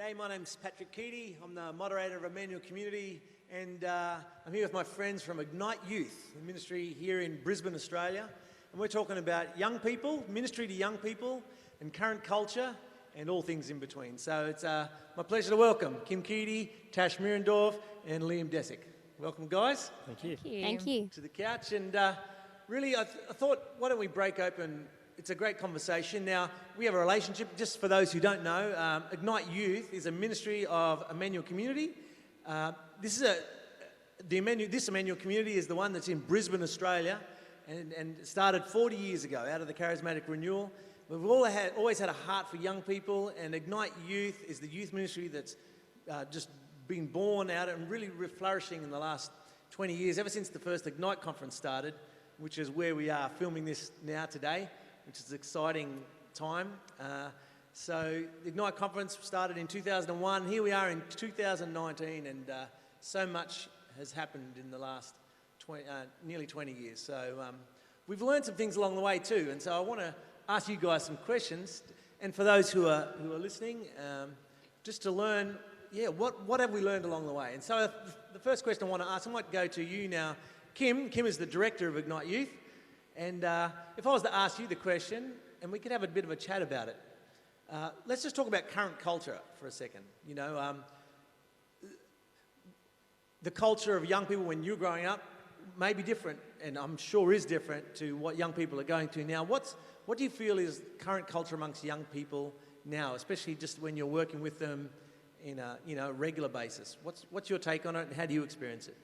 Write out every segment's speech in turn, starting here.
G'day, my name's Patrick Keady. I'm the moderator of Emmanuel Community, and I'm here with my friends from Ignite Youth, the ministry here in Brisbane, Australia. And we're talking about young people, ministry to young people, and current culture, and all things in between. So it's my pleasure to welcome Kim Keady, Tash Mirendorf, and Liam Desick. Welcome, guys. Thank you. Thank you. To the couch. And really, I thought, why don't we break open. It's a great conversation. Now, we have a relationship, just for those who don't know, Ignite Youth is a ministry of Emmanuel Community. This Emmanuel Community is the one that's in Brisbane, Australia, and started 40 years ago out of the Charismatic Renewal. We've always had a heart for young people, and Ignite Youth is the youth ministry that's just been born out and really flourishing in the last 20 years, ever since the first Ignite conference started, which is where we are filming this now today, which is an exciting time. So the Ignite Conference started in 2001. Here we are in 2019, and so much has happened in the last nearly 20 years. So we've learned some things along the way too, and so I want to ask you guys some questions, and for those who are listening, just to learn, what have we learned along the way? And so the first question I want to ask, I might go to you now. Kim is the director of Ignite Youth. And if I was to ask you the question, and we could have a bit of a chat about it, let's just talk about current culture for a second. You know, the culture of young people when you're growing up may be different, and I'm sure is different to what young people are going to now. What do you feel is current culture amongst young people now, especially just when you're working with them in a regular basis? What's your take on it, and how do you experience it?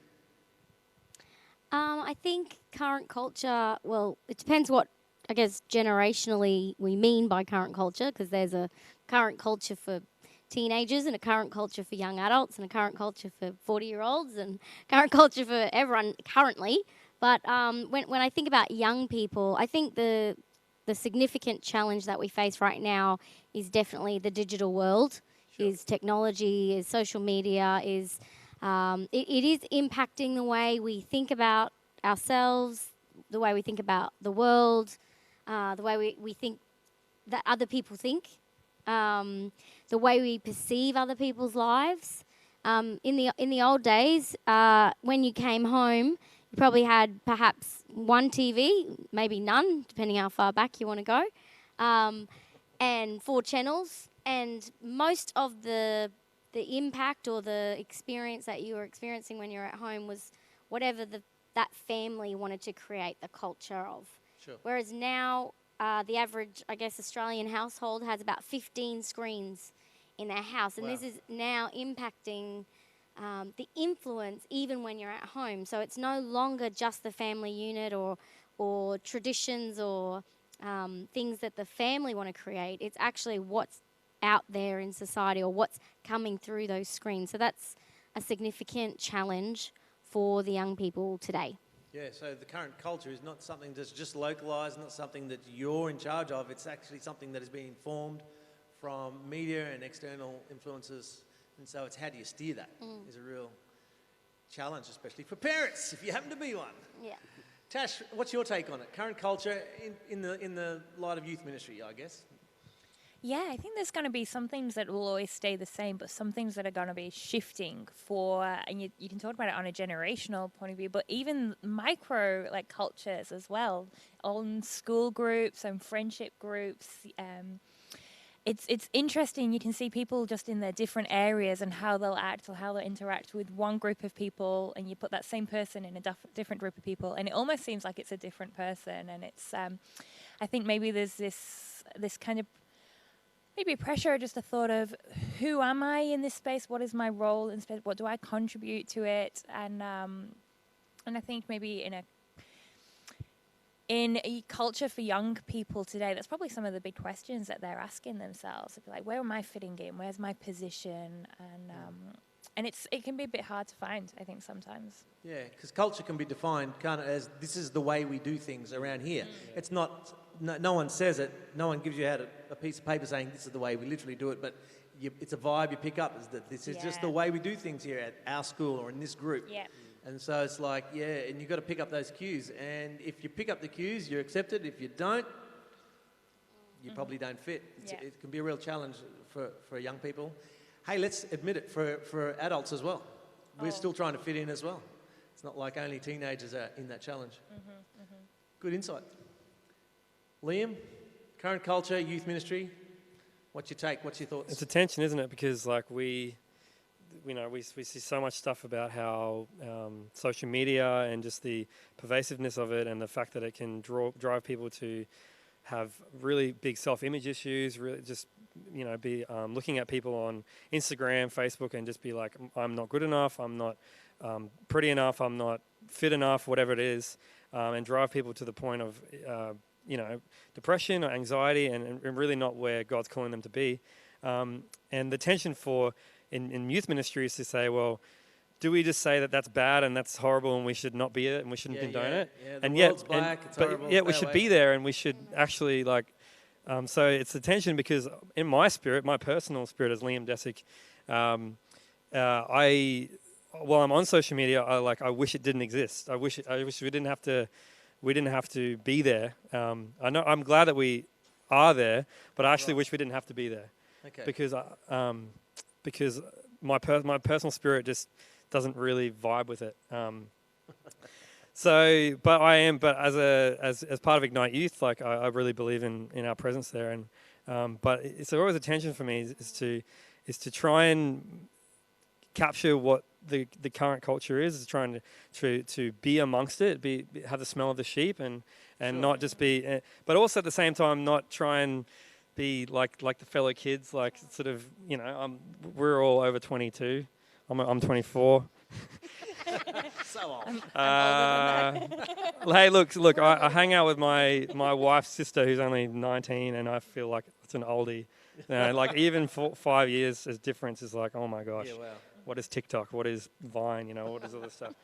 I think current culture, well, it depends what, I guess, generationally we mean by current culture, because there's a current culture for teenagers and a current culture for young adults and a current culture for 40-year-olds and current culture for everyone currently. But when I think about young people, I think the significant challenge that we face right now is definitely the digital world, is technology, is social media, is... it is impacting the way we think about ourselves, the way we think about the world, the way we think that other people think, the way we perceive other people's lives. In the old days, when you came home, you probably had perhaps one TV, maybe none, depending how far back you want to go, and 4 channels, and most of the impact or the experience that you were experiencing when you're at home was whatever that family wanted to create the culture of. Sure. Whereas now, the average, I guess, Australian household has about 15 screens in their house. And This is now impacting the influence even when you're at home. So it's no longer just the family unit or traditions or things that the family want to create. It's actually what's out there in society or what's coming through those screens. So that's a significant challenge for the young people today. Yeah, so the current culture is not something that's just localised, not something that you're in charge of. It's actually something that is being formed from media and external influences. And so it's how do you steer that is a real challenge, especially for parents, if you happen to be one. Yeah. Tash, what's your take on it? Current culture in the light of youth ministry, I guess. Yeah, I think there's going to be some things that will always stay the same, but some things that are going to be shifting and you can talk about it on a generational point of view, but even micro cultures as well, on school groups and friendship groups. It's interesting. You can see people just in their different areas and how they'll act or how they'll interact with one group of people, and you put that same person in a different group of people, and it almost seems like it's a different person. And it's, I think maybe there's this kind of maybe pressure, just a thought of who am I in this space? What is my role in space? What do I contribute to it? And I think maybe in a culture for young people today, that's probably some of the big questions that they're asking themselves. It'd be like, where am I fitting in? Where's my position? And it can be a bit hard to find, I think, sometimes. Yeah, because culture can be defined kind of as this is the way we do things around here. It's not, no one says it, no one gives you out a piece of paper saying this is the way we literally do it, but it's a vibe you pick up, is that this is just the way we do things here at our school or in this group. Yeah. And so it's like, and you've got to pick up those cues. And if you pick up the cues, you're accepted. If you don't, you probably don't fit. It can be a real challenge for young people. hey, let's admit it for adults as well. We're still trying to fit in as well. It's not like only teenagers are in that challenge. Good insight. Liam, current culture, youth ministry, what's your take? What's your thoughts? It's a tension, isn't it? Because like we see so much stuff about how social media and just the pervasiveness of it, and the fact that it can drive people to have really big self-image issues, really just be looking at people on Instagram, Facebook, and just be like, I'm not good enough, I'm not pretty enough, I'm not fit enough, whatever it is, and drive people to the point of depression or anxiety, and really not where God's calling them to be. And the tension in youth ministry is to say, well, do we just say that that's bad and that's horrible and we should not be it and we shouldn't condone it? Yeah, and world's black, it's horrible. But yet we should be there, and we should actually so it's the tension, because in my spirit, my personal spirit as Liam Desick, while I'm on social media, I wish it didn't exist. I wish we didn't have to be there. I know I'm glad that we are there, but I actually wish we didn't have to be there. Okay. Because my personal spirit just doesn't really vibe with it. But as part of Ignite Youth, I really believe in our presence there, and but it's always a tension for me is to try and capture what the current culture is trying to be amongst it, have the smell of the sheep, and Sure. not just be, but also at the same time not try and be like the fellow kids, we're all over 22. I'm 24. So old. I'm older than that. Hey, look, I hang out with my wife's sister who's only 19, and I feel like it's an oldie. Even 5 years as difference is like, oh my gosh. Yeah, wow. What is TikTok? What is Vine? What is all this stuff?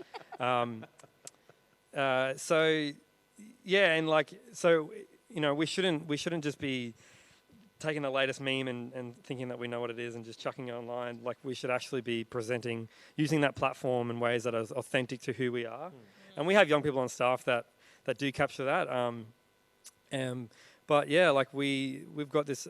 We shouldn't just be taking the latest meme and thinking that we know what it is and just chucking it online. Like, we should actually be using that platform in ways that are authentic to who we are. And we have young people on staff that do capture that. But yeah, we've got this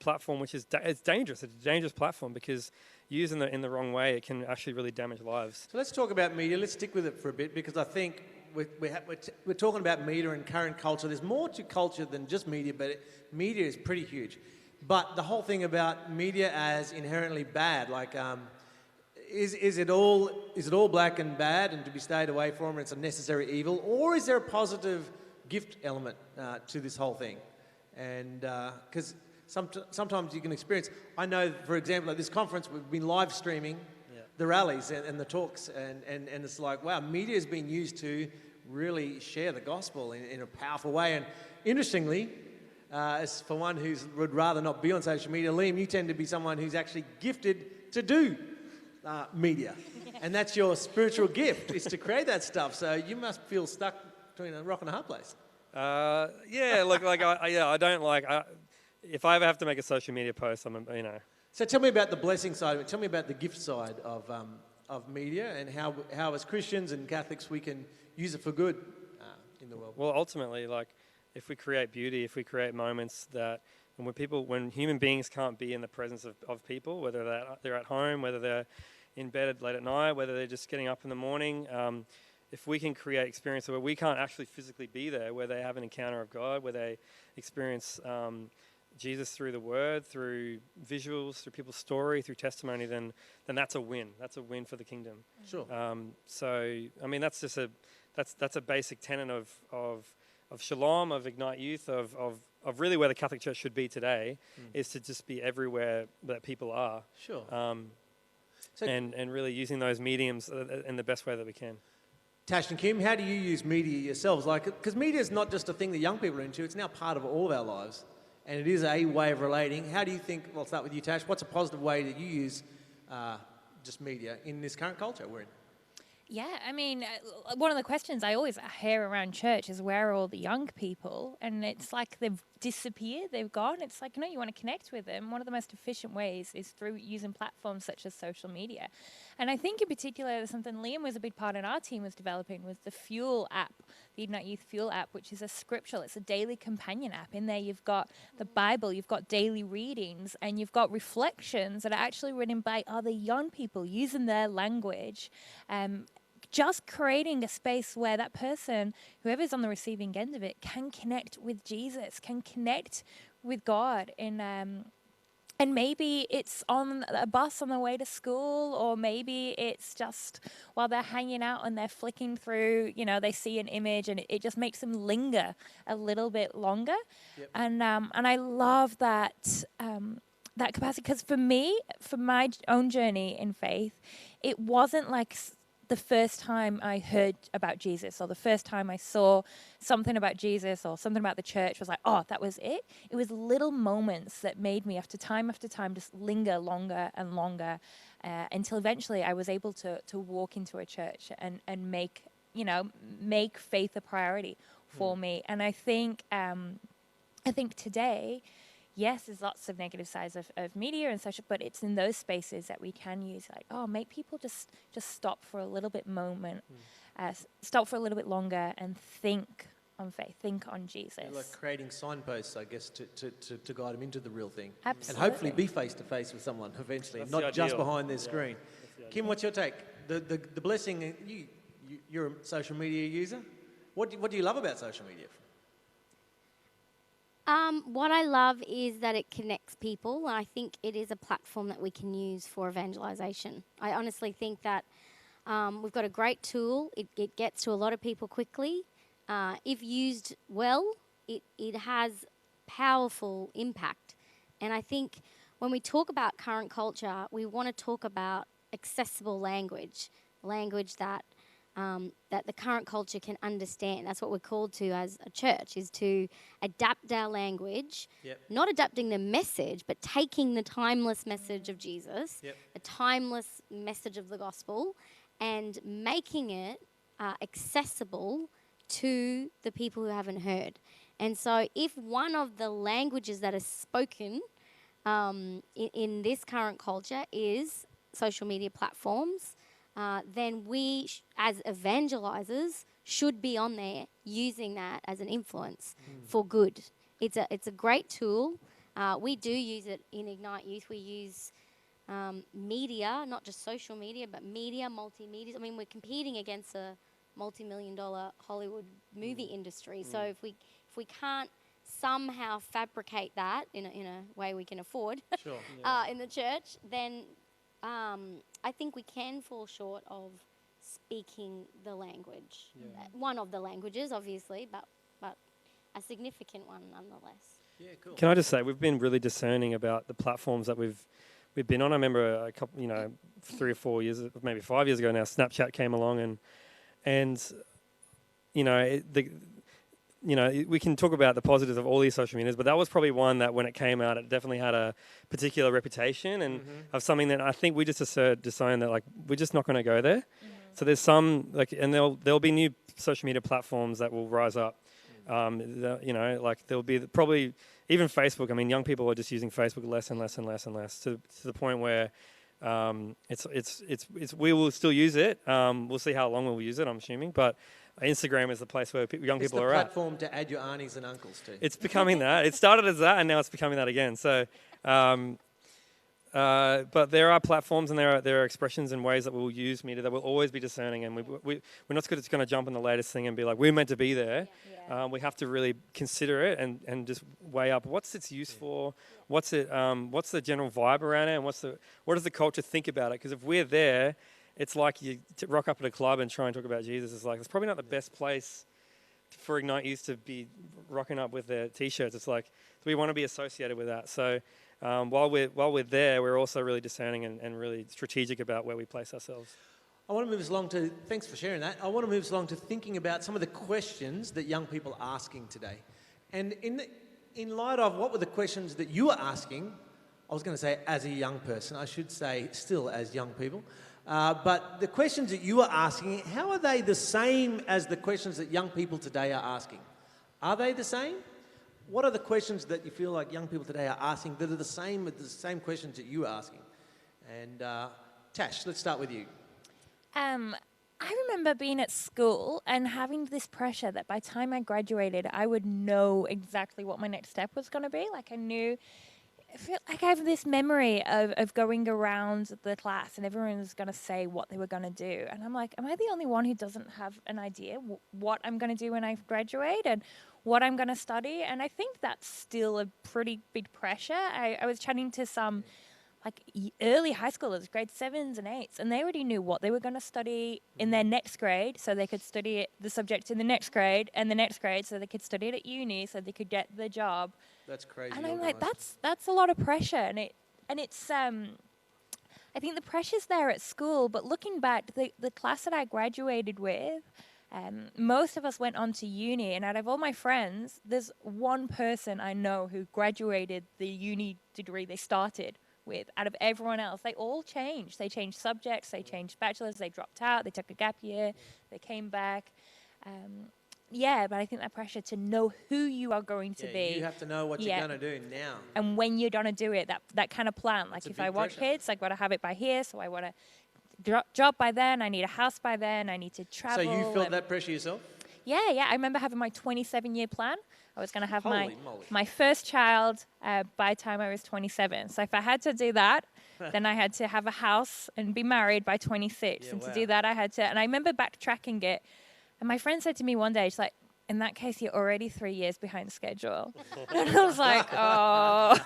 platform which is it's dangerous. It's a dangerous platform because using it in the wrong way, it can actually really damage lives. So let's talk about media. Let's stick with it for a bit, because I think we're talking about media and current culture. There's more to culture than just media, but media is pretty huge. But the whole thing about media as inherently bad, is it all black and bad and to be stayed away from, and it's a necessary evil, or is there a positive gift element to this whole thing? And because sometimes you can experience, I know, for example, at this conference, we've been live streaming the rallies and the talks, and it's like, wow, media has been used to really share the gospel in a powerful way. And interestingly, as for one who would rather not be on social media, Liam, you tend to be someone who's actually gifted to do media. And that's your spiritual gift, is to create that stuff. So you must feel stuck between a rock and a hard place. I don't if I ever have to make a social media post, So tell me about the blessing side of it. Tell me about the gift side of media, and how as Christians and Catholics we can use it for good in the world. Well, ultimately, if we create beauty, if we create moments that, and when human beings can't be in the presence of people, whether they're at home, whether they're in bed late at night, whether they're just getting up in the morning, if we can create experiences where we can't actually physically be there, where they have an encounter of God, where they experience Jesus through the word, through visuals, through people's story, through testimony, then that's a win. That's a win for the kingdom. Sure. That's just that's a basic tenet of Shalom, of Ignite Youth, of really where the Catholic Church should be today, is to just be everywhere that people are. Sure. And really using those mediums in the best way that we can. Tash and Kim, how do you use media yourselves? Because media is not just a thing that young people are into, it's now part of all of our lives. And it is a way of relating. How do you think, well, I'll start with you, Tash, what's a positive way that you use just media in this current culture we're in? Yeah, one of the questions I always hear around church is, where are all the young people? And it's like they've disappeared, they've gone. It's like, no, you want to connect with them. One of the most efficient ways is through using platforms such as social media. And I think in particular, there's something Liam was a big part in our team was developing was the Fuel app, the Ignite Youth Fuel app, which is a scriptural, it's a daily companion app. In there, you've got the Bible, you've got daily readings, and you've got reflections that are actually written by other young people using their language. Just creating a space where that person, whoever's on the receiving end of it, can connect with Jesus, can connect with God. And maybe it's on a bus on the way to school, or maybe it's just while they're hanging out and they're flicking through, they see an image and it just makes them linger a little bit longer. Yep. And I love that that capacity, because for me, for my own journey in faith, it wasn't like the first time I heard about Jesus or the first time I saw something about Jesus or something about the church was like, oh, that was it. It was little moments that made me after time just linger longer and longer until eventually I was able to walk into a church and make faith a priority for me. And I think today, yes, there's lots of negative sides of media and social, but it's in those spaces that we can use, make people just stop for a little bit stop for a little bit longer and think on faith, think on Jesus. You're like creating signposts, I guess, to guide them into the real thing. Absolutely. And hopefully be face-to-face with someone eventually, That's not the just ideal. behind their screen. Kim, what's your take? The blessing, you're a social media user. What do you love about social media? What I love is that it connects people, and I think it is a platform that we can use for evangelization. I honestly think that we've got a great tool. It gets to a lot of people quickly. If used well, it has powerful impact. And I think when we talk about current culture, we want to talk about accessible language that that the current culture can understand. That's what we're called to as a church, is to adapt our language, not adapting the message, but taking the timeless message of Jesus, the timeless message of the gospel, and making it accessible to the people who haven't heard. And so if one of the languages that is spoken in this current culture is social media platforms, then we, as evangelizers, should be on there using that as an influence for good. It's a great tool. We do use it in Ignite Youth. We use media, not just social media, but media, multimedia. I mean, we're competing against a multi-million-dollar Hollywood movie industry. So if we can't somehow fabricate that in a way we can afford in the church, then I think we can fall short of speaking the language. One of the languages, obviously, but a significant one nonetheless. Yeah, cool. Can I just say, we've been really discerning about the platforms that we've been on. I remember a couple, 3 or 4 years, maybe 5 years ago now, Snapchat came along, and we can talk about the positives of all these social medias, but that was probably one that when it came out, it definitely had a particular reputation and of something that I think we just decided that we're just not going to go there. So there's some and there'll be new social media platforms that will rise up. There'll be probably even Facebook. I mean, young people are just using Facebook less and less and less and less to the point where we will still use it. We'll see how long we'll use it, I'm assuming, but Instagram is the place where young people are at. It's the platform to add your aunties and uncles to. It's becoming that. It started as that, and now it's becoming that again. So, but there are platforms and there are expressions and ways that we'll use media that will always be discerning, and we're not just going to jump on the latest thing and be like, we're meant to be there. We have to really consider it and just weigh up what's its use for, what's the general vibe around it, and what does the culture think about it? Because if we're there, it's like you rock up at a club and try and talk about Jesus. It's probably not the best place for Ignite Youth to be rocking up with their T-shirts. It's like we want to be associated with that. So while we're there, we're also really discerning and really strategic about where we place ourselves. I want to move us along to, thanks for sharing that. I want to move us along to thinking about some of the questions that young people are asking today. And in light of what were the questions that you were asking, I was going to say as a young person, I should say still as young people, but the questions that you are asking, how are they the same as the questions that young people today are asking? Are they the same? What are the questions that you feel like young people today are asking that are the same questions that you are asking? And Tash, let's start with you. I remember being at school and having this pressure that by the time I graduated, I would know exactly what my next step was going to be. Like I feel like I have this memory of going around the class and everyone was going to say what they were going to do. And I'm like, am I the only one who doesn't have an idea what I'm going to do when I graduate and what I'm going to study? And I think that's still a pretty big pressure. I was chatting to some early high schoolers, grade 7s and 8s, and they already knew what they were going to study in their next grade, so they could study the subject in the next grade, and the next grade, so they could study it at uni, so they could get the job. That's crazy. And I'm like, organised. that's a lot of pressure, and it's I think the pressure's there at school, but looking back, the class that I graduated with, most of us went on to uni, and out of all my friends, there's one person I know who graduated the uni degree they started with. Out of everyone else, they all changed. They changed subjects, they changed bachelors, they dropped out, they took a gap year, they came back. But I think that pressure to know who you are going to be. You have to know what you're going to do now. And when you're going to do it, that kind of plan. Like That's a if I big want pressure. kids, I've got to have it by here, so I want to job by then, I need a house by then, I need to travel. So you felt that pressure yourself? Yeah. I remember having my 27-year plan. I was going to have Holy moly. my first child by the time I was 27. So if I had to do that, then I had to have a house and be married by 26. Yeah, and to wow. do that, I had to. And I remember backtracking it. And my friend said to me one day, she's like, in that case, you're already 3 years behind schedule. And I was like, oh,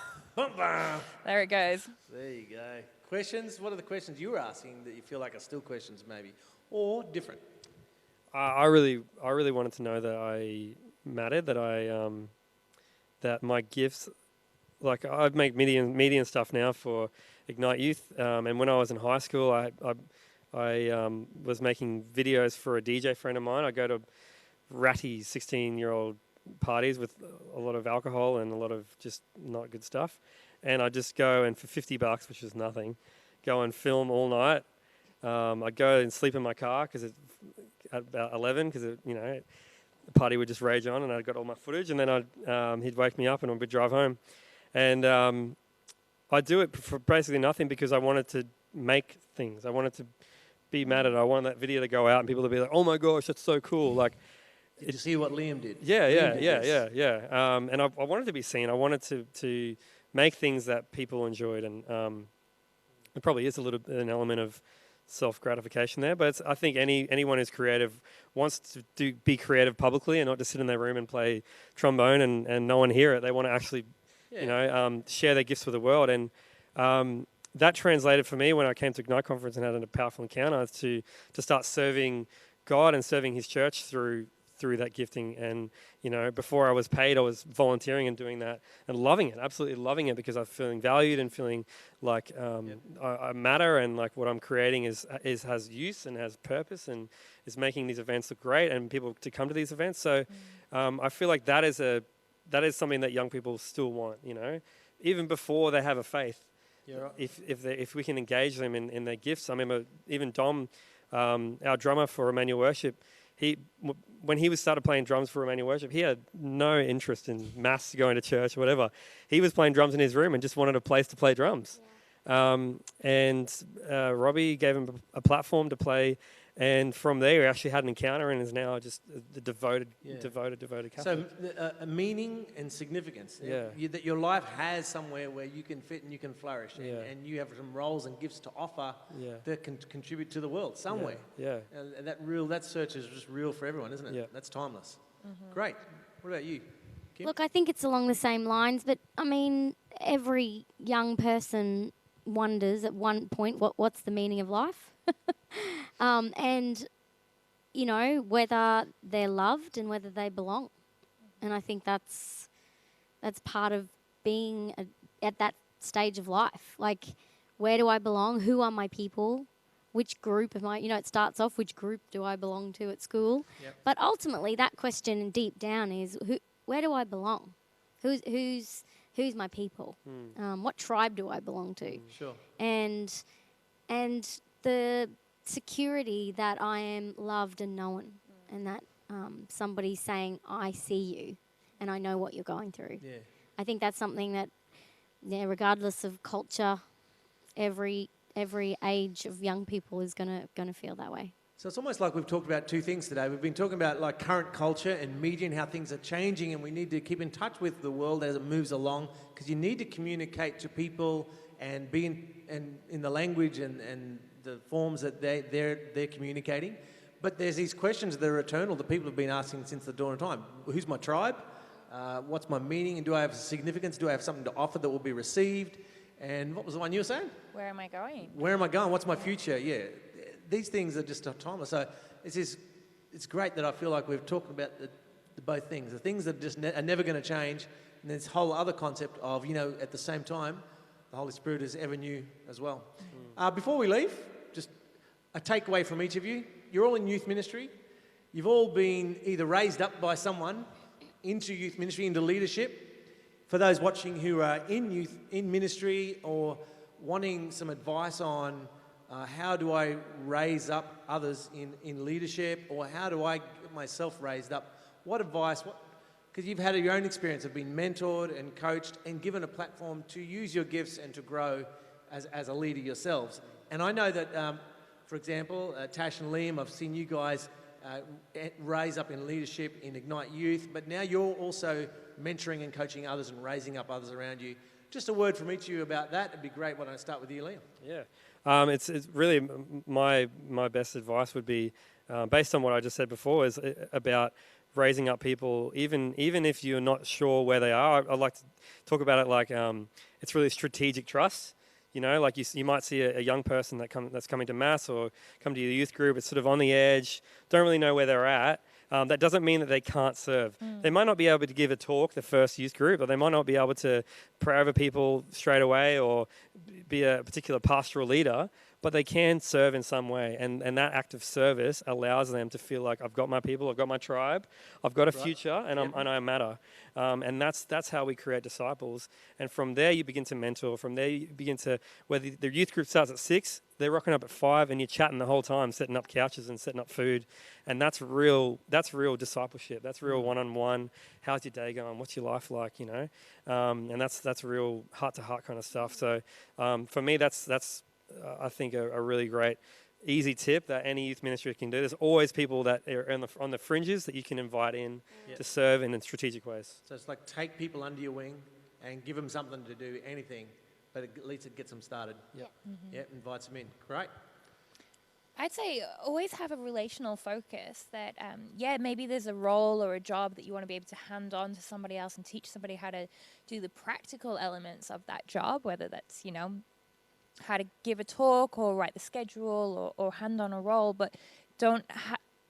there it goes. There you go. Questions? What are the questions you were asking that you feel like are still questions maybe? Or different? I really wanted to know that I mattered, that my gifts, like I make media and stuff now for Ignite Youth, and when I was in high school, I was making videos for a DJ friend of mine. I go to ratty 16-year-old parties with a lot of alcohol and a lot of just not good stuff, and I just go and for $50, which is nothing, go and film all night. I'd go and sleep in my car because at about 11, because the party would just rage on, and I got all my footage, and then he'd wake me up and we'd drive home, and I do it for basically nothing because I wanted to make things. I wanted to be mad at it. I wanted that video to go out and people to be like, "Oh my gosh, that's so cool!" Like, Did you see what Liam did? yeah. And I wanted to be seen. I wanted to make things that people enjoyed, and it probably is an element of self-gratification there, but I think anyone who's creative wants to be creative publicly and not just sit in their room and play trombone and no one hear it. They want to actually, share their gifts with the world, and that translated for me when I came to Ignite Conference and had a powerful encounter to start serving God and serving His church through that gifting. And before I was paid, I was volunteering and doing that and loving it, absolutely loving it, because I'm feeling valued and feeling like I matter, and like what I'm creating has use and has purpose and is making these events look great and people to come to these events. So I feel like that is something that young people still want, even before they have a faith. You're right. If we can engage them in their gifts. I remember even Dom, our drummer for Emmanuel Worship, when he started playing drums for Emmanuel Worship, he had no interest in mass, going to church or whatever. He was playing drums in his room and just wanted a place to play drums. And Robbie gave him a platform to play, and from there he actually had an encounter and is now just a devoted Catholic. So a meaning and significance. Yeah. That your life has somewhere where you can fit and you can flourish, Yeah. and you have some roles and gifts to offer Yeah. that can contribute to the world somewhere. Yeah. And that search is just real for everyone, isn't it? Yeah. That's timeless. Great. What about you, Kim? Look, I think it's along the same lines, but I mean, every young person wonders at one point what's the meaning of life, and whether they're loved and whether they belong. And I think that's part of being at that stage of life. Like, where do I belong? Who are my people? Which group am I? It starts off, which group do I belong to at school? Yep. But ultimately, that question deep down is, where do I belong? Who's my people? What tribe do I belong to? Sure. And the security that I am loved and known, and that somebody's saying, I see you and I know what you're going through. Yeah. I think that's something that, regardless of culture, every every age of young people is gonna feel that way. So it's almost like we've talked about two things today. We've been talking about like current culture and media and how things are changing, and we need to keep in touch with the world as it moves along, because you need to communicate to people and be in the language and the forms that they're communicating. But there's these questions that are eternal that people have been asking since the dawn of time. Who's my tribe? What's my meaning? And do I have significance? Do I have something to offer that will be received? And what was the one you were saying? Where am I going? Where am I going? What's my future? Yeah. These things are just timeless. So it's great that I feel like we've talked about the both things. The things that just are never going to change, and this whole other concept of, at the same time, the Holy Spirit is ever new as well. Before we leave, just a takeaway from each of you. You're all in youth ministry. You've all been either raised up by someone into youth ministry, into leadership. For those watching who are in ministry or wanting some advice on how do I raise up others in leadership, or how do I get myself raised up? What advice, because you've had your own experience of being mentored and coached and given a platform to use your gifts and to grow as a leader yourselves. And I know that, for example, Tash and Liam, I've seen you guys raise up in leadership in Ignite Youth, but now you're also mentoring and coaching others and raising up others around you. Just a word from each of you about that. It'd be great. Why don't I start with you, Liam? Yeah. It's really my best advice would be, based on what I just said before, is about raising up people, even if you're not sure where they are. I'd like to talk about it like it's really strategic trust. Like you might see a young person that's coming to Mass or come to your youth group. It's sort of on the edge, don't really know where they're at. That doesn't mean that they can't serve. They might not be able to give a talk the first youth group, or they might not be able to pray over people straight away or be a particular pastoral leader, but they can serve in some way. And that act of service allows them to feel like, I've got my people, I've got my tribe, I've got a future, and I matter. And that's how we create disciples. And from there, you begin to mentor. From there, you begin to, whether the youth group starts at 6, they're rocking up at 5, and you're chatting the whole time, setting up couches and setting up food. And that's real discipleship. That's real one-on-one. How's your day going? What's your life like, And that's real heart-to-heart kind of stuff. So for me, that's I think a really great, easy tip that any youth ministry can do. There's always people that are on the fringes that you can invite in to serve in strategic ways. So it's like take people under your wing and give them something to do, anything, but at least it gets them started. Yeah. Yeah, invites them in. Great. I'd say always have a relational focus that, maybe there's a role or a job that you want to be able to hand on to somebody else and teach somebody how to do the practical elements of that job, whether that's, how to give a talk or write the schedule or hand on a role, but don't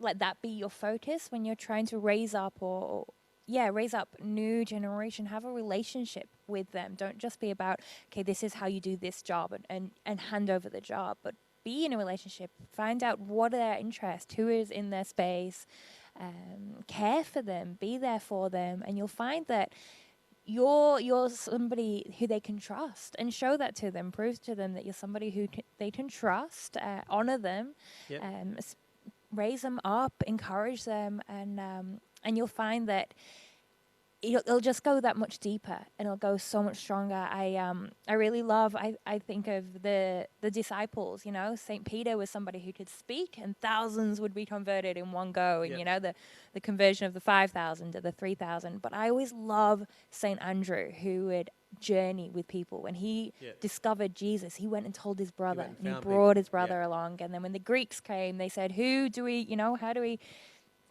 let that be your focus when you're trying to raise up raise up new generation. Have a relationship with them. Don't just be about, okay, this is how you do this job and hand over the job, but be in a relationship, find out what are their interests, who is in their space, care for them, be there for them, and you'll find that you're somebody who they can trust, and show that to them. Prove to them that you're somebody who they can trust, honor them, raise them up, encourage them, and you'll find that it'll just go that much deeper, and it'll go so much stronger. I really love, I think of the disciples, St. Peter was somebody who could speak and thousands would be converted in one go, and the conversion of the 5,000 to the 3,000. But I always love St. Andrew, who would journey with people. When he discovered Jesus, he went and told his brother, and he brought his brother along. And then when the Greeks came, they said, how do we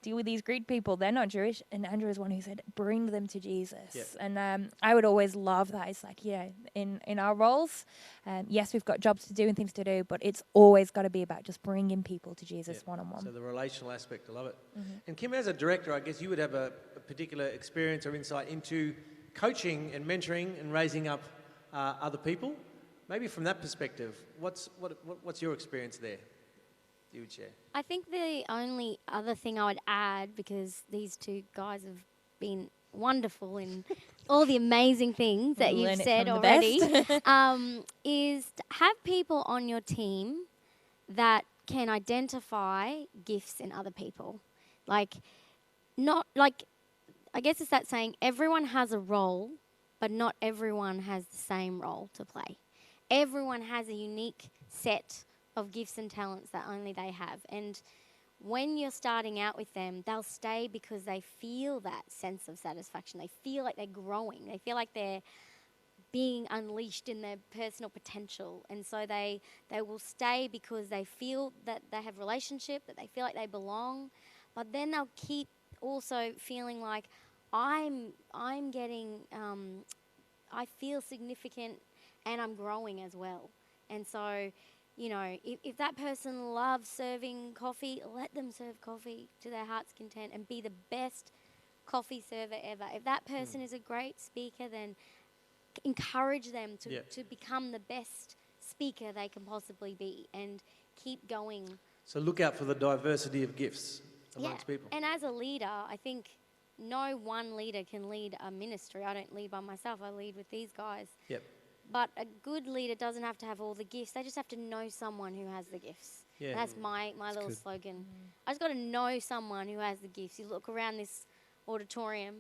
deal with these Greek people? They're not Jewish. And Andrew is one who said, bring them to Jesus. Yep. And I would always love that. It's like, in our roles, yes, we've got jobs to do and things to do, but it's always got to be about just bringing people to Jesus one-on-one. So the relational aspect, I love it. Mm-hmm. And Kim, as a director, I guess you would have a particular experience or insight into coaching and mentoring and raising up other people. Maybe from that perspective, what's your experience there? You would share? I think the only other thing I would add, because these two guys have been wonderful in all the amazing things that you've said already, is to have people on your team that can identify gifts in other people. I guess it's that saying, everyone has a role, but not everyone has the same role to play. everyone has a unique set of gifts and talents that only they have. And when you're starting out with them, they'll stay because they feel that sense of satisfaction. They feel like they're growing. They feel like they're being unleashed in their personal potential. And so they will stay because they feel that they have relationship, that they feel like they belong. But then they'll keep also feeling like I'm getting, I feel significant and I'm growing as well. And so, you know, if that person loves serving coffee, let them serve coffee to their heart's content and be the best coffee server ever. If that person is a great speaker, then encourage them to become the best speaker they can possibly be and keep going. So look out for the diversity of gifts amongst people. And as a leader, I think no one leader can lead a ministry. I don't lead by myself. I lead with these guys. Yep. But a good leader doesn't have to have all the gifts. They just have to know someone who has the gifts. Yeah. And that's my little good. slogan. I just got to know someone who has the gifts. You look around this auditorium,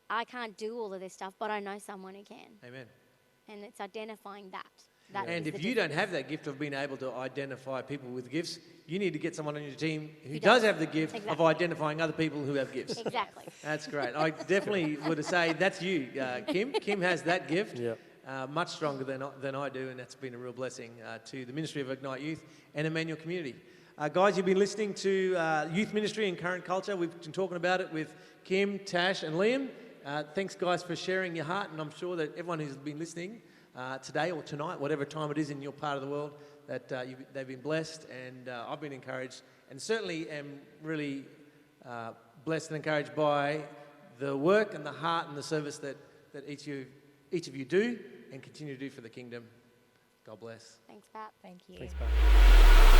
I can't do all of this stuff, but I know someone who can. Amen. And it's identifying that. And is if the you don't difference. have that gift of being able to identify people with gifts, you need to get someone on your team who does have the gift of Exactly. identifying other people who have gifts. Exactly. That's great. I definitely would say that's you, Kim. Kim has that gift, Yep. much stronger than I do, and that's been a real blessing to the Ministry of Ignite Youth and Emmanuel Community. Guys, you've been listening to youth ministry and current culture. We've been talking about it with Kim, Tash, and Liam. Thanks, guys, for sharing your heart, and I'm sure that everyone who's been listening today or tonight, whatever time it is in your part of the world, that they've been blessed, and I've been encouraged, and certainly am really blessed and encouraged by the work and the heart and the service that each of you do and continue to do for the kingdom. God bless. Thanks, Pat. Thank you. Thanks, Pat.